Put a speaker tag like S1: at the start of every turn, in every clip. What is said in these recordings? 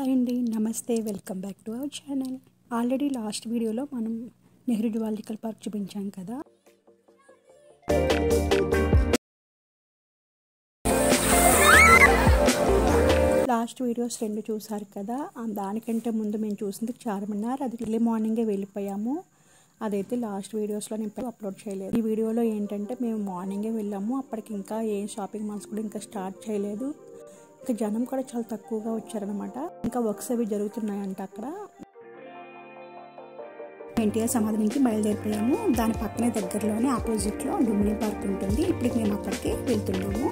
S1: Hi అండి, నమస్తే. Welcome back to our channel. Already last వీడియోలో మనం నెహ్రూ జువాలజికల్ పార్క్ చూపించాం కదా. లాస్ట్ వీడియోస్ 2 చూసారు కదా. దానికంటే ముందు మేము చూసింది చార్మినార్. అది ఎర్లీ మార్నింగే వెళ్ళిపోయాము. అదైతే లాస్ట్ వీడియోస్లో నేను అప్లోడ్ చేయలేదు. ఈ వీడియోలో ఏంటంటే మేము మార్నింగే వెళ్ళాము. అప్పటికి ఇంకా ఏ షాపింగ్ మాల్స్ కూడా ఇంకా స్టార్ట్ చేయలేదు. ఇంకా జనం కూడా చాలా తక్కువగా వచ్చారనమాట. ఇంకా వర్క్స్ అవి జరుగుతున్నాయంట అక్కడ. ఎన్టీఆర్ సమాధి నుంచి బయలుదేరిపోయాము. దాని పక్కనే దగ్గరలోనే ఆపోజిట్లో లుంబిని పార్క్ ఉంటుంది. ఇప్పటికి మేము అక్కడికి వెళ్తున్నాము.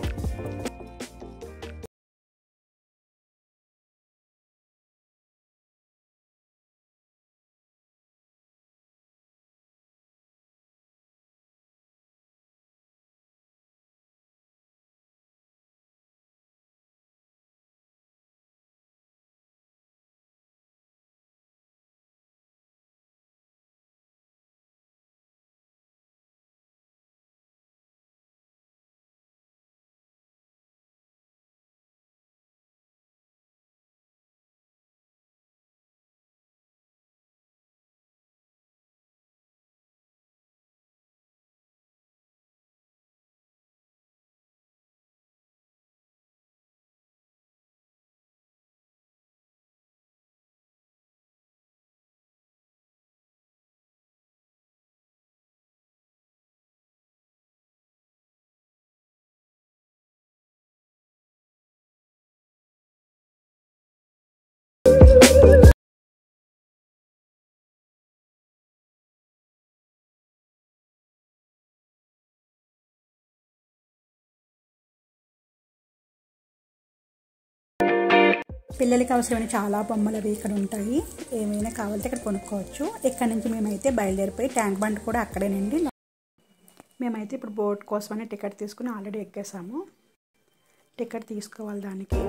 S1: పిల్లలకి అవసరమైన చాలా బొమ్మలు అవి ఇక్కడ ఉంటాయి. ఏమైనా కావాలంటే ఇక్కడ కొనుక్కోవచ్చు. ఇక్కడ నుంచి మేమైతే బయలుదేరిపోయి ట్యాంక్ బండ్ కూడా అక్కడేనండి. మేమైతే ఇప్పుడు బోట్ కోసమని టికెట్ తీసుకుని ఆల్రెడీ ఎక్కేసాము. టికెట్ తీసుకోవాలి దానికి.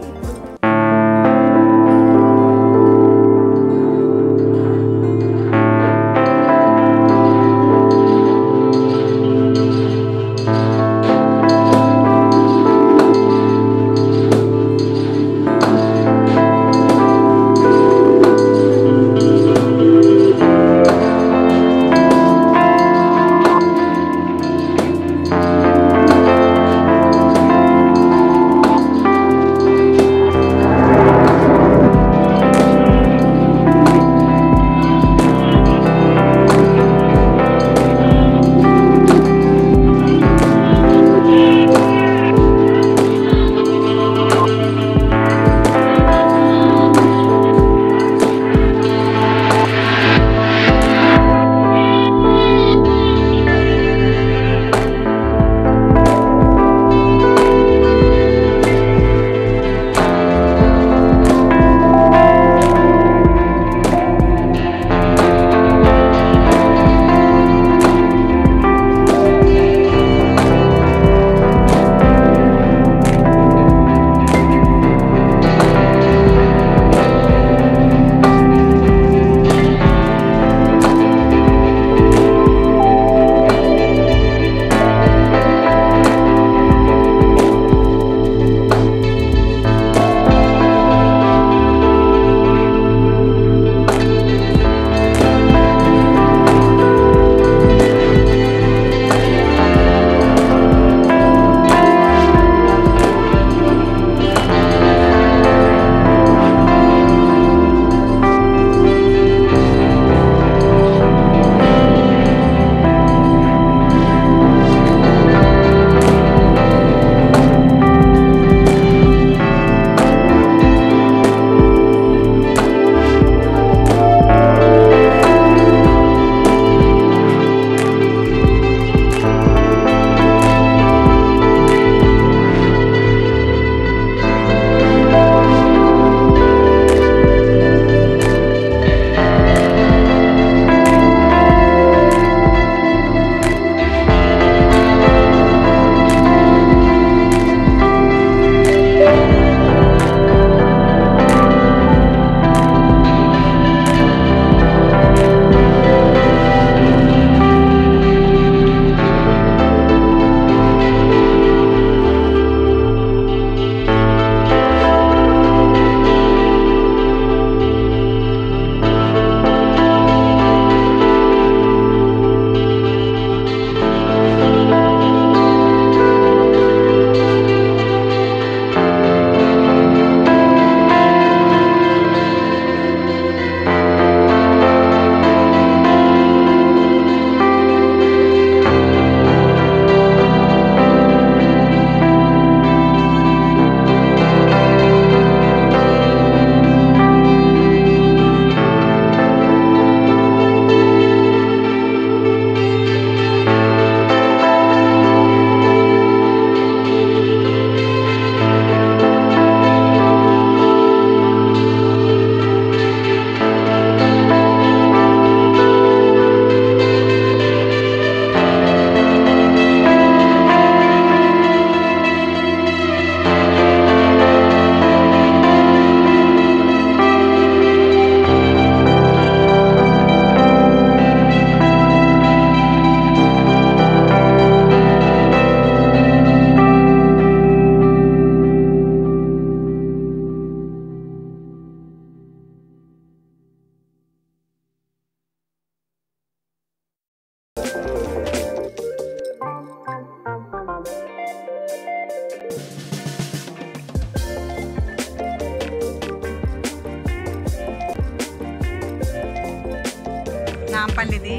S1: నాంపల్లిది.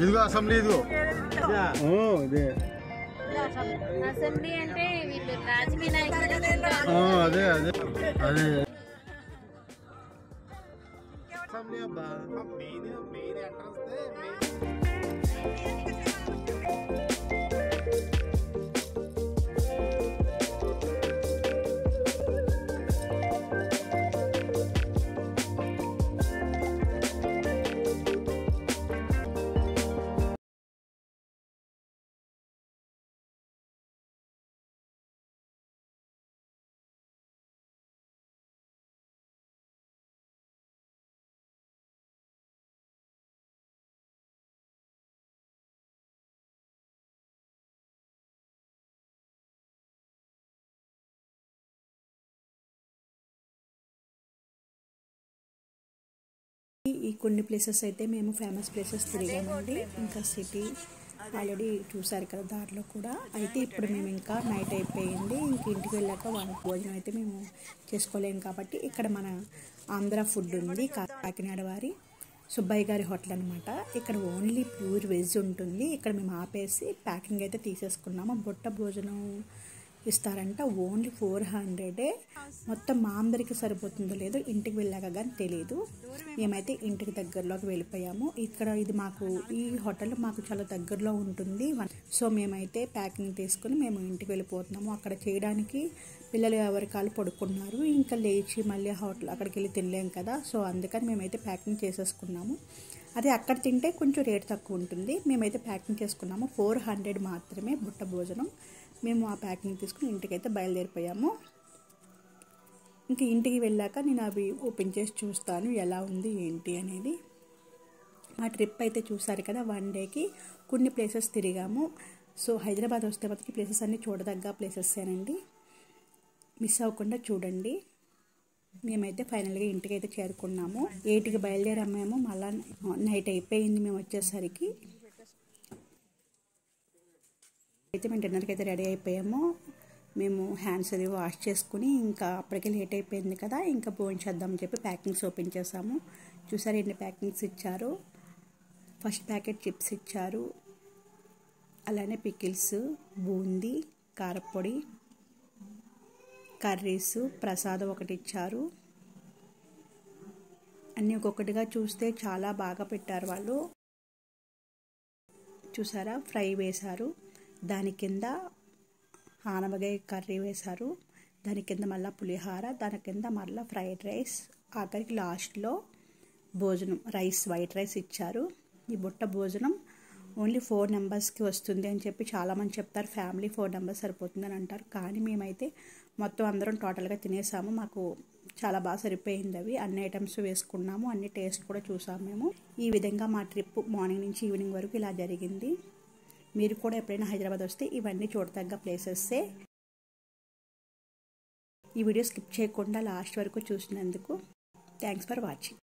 S2: ఇదిగో అసెంబ్లీ, ఇదిగో అదే
S3: అసెంబ్లీ అంటే వీళ్ళు రాజకీయ నాయకులు.
S2: అదే అదే అదే అసెంబ్లీ అబ్బా. మెయిన్
S1: ఈ కొన్ని ప్లేసెస్ అయితే మేము ఫేమస్ ప్లేసెస్ తిరిగామండి. ఇంకా సిటీ ఆల్రెడీ చూసారు కదా దారిలో కూడా. అయితే ఇప్పుడు మేము ఇంకా నైట్ అయిపోయింది, ఇంక ఇంటికి వెళ్ళాక భోజనం అయితే మేము చేసుకోలేము కాబట్టి ఇక్కడ మన ఆంధ్ర ఫుడ్ ఉంది, కాకినాడ వారి సుబ్బయ్య గారి హోటల్ అనమాట. ఇక్కడ ఓన్లీ ప్యూర్ వెజ్ ఉంటుంది. ఇక్కడ మేము ఆపేసి ప్యాకింగ్ అయితే తీసేసుకున్నాము. బుట్ట భోజనం ఇస్తారంట, ఓన్లీ 400. మొత్తం మా అందరికి సరిపోతుందో లేదో ఇంటికి వెళ్ళాక కానీ తెలియదు. మేమైతే ఇంటికి దగ్గరలోకి వెళ్ళిపోయాము. ఇక్కడ ఇది మాకు ఈ హోటల్ మాకు చాలా దగ్గరలో ఉంటుంది. సో మేమైతే ప్యాకింగ్ తీసుకుని మేము ఇంటికి వెళ్ళిపోతున్నాము. అక్కడ చేయడానికి పిల్లలు ఎవరి కాలు పడుకున్నారు, ఇంకా లేచి మళ్ళీ హోటల్ అక్కడికి వెళ్ళి తినలేం కదా. సో అందుకని మేమైతే ప్యాకింగ్ చేసేసుకున్నాము. అదే అక్కడ తింటే కొంచెం రేట్ తక్కువ ఉంటుంది. మేమైతే ప్యాకింగ్ చేసుకున్నాము. 400 మాత్రమే బుట్ట భోజనం. మేము ఆ ప్యాకింగ్ తీసుకుని ఇంటికైతే బయలుదేరిపోయాము. ఇంకా ఇంటికి వెళ్ళాక నేను అవి ఓపెన్ చేసి చూస్తాను ఎలా ఉంది ఏంటి అనేది. మా ట్రిప్ అయితే చూసారు కదా, 1 డేకి కొన్ని ప్లేసెస్ తిరిగాము. సో హైదరాబాద్ వస్తే మాత్రం ఈ ప్లేసెస్ అన్నీ చూడదగ్గ ప్లేసెసేనండి, మిస్ అవ్వకుండా చూడండి. మేమైతే ఫైనల్గా ఇంటికి అయితే చేరుకున్నాము. 8కి బయలుదేరాము. మళ్ళీ నైట్ అయిపోయింది మేము వచ్చేసరికి. అయితే మేము డిన్నర్కి అయితే రెడీ అయిపోయాము. మేము హ్యాండ్స్ అది వాష్ చేసుకుని ఇంకా అప్పటికే లేట్ అయిపోయింది కదా, ఇంకా భోజనం చేద్దామని చెప్పి ప్యాకింగ్స్ ఓపెన్ చేసాము. చూసారు ఎన్ని ప్యాకింగ్స్ ఇచ్చారు. ఫస్ట్ ప్యాకెట్ చిప్స్ ఇచ్చారు, అలానే పికిల్స్, బూందీ, కారపొడి, కర్రీస్, ప్రసాదం ఒకటి ఇచ్చారు. అన్నీ ఒక్కొక్కటిగా చూస్తే చాలా బాగా పెట్టారు వాళ్ళు. చూసారా, ఫ్రై వేశారు, దాని కింద ఆనవకాయ కర్రీ వేశారు, దాని కింద మళ్ళీ పులిహార, దాని కింద మళ్ళీ ఫ్రైడ్ రైస్, ఆఖరికి లాస్ట్లో భోజనం రైస్, వైట్ రైస్ ఇచ్చారు. ఈ బుట్ట భోజనం ఓన్లీ 4 మెంబర్స్కి వస్తుంది అని చెప్పి చాలామంది చెప్తారు. ఫ్యామిలీ 4 మెంబర్స్ సరిపోతుందని అంటారు. కానీ మేమైతే మొత్తం అందరం టోటల్గా తినేసాము. మాకు చాలా బాగా సరిపోయింది. అవి అన్ని ఐటమ్స్ వేసుకున్నాము, అన్ని టేస్ట్ కూడా చూసాము మేము. ఈ విధంగా మా ట్రిప్ మార్నింగ్ నుంచి ఈవినింగ్ వరకు ఇలా జరిగింది. మీరు కూడా ఎప్పుడైనా హైదరాబాద్ వస్తే ఇవన్నీ చూడదగ్గ ప్లేసెస్సే. ఈ వీడియో స్కిప్ చేయకుండా లాస్ట్ వరకు చూసినందుకు థ్యాంక్స్ ఫర్ వాచింగ్.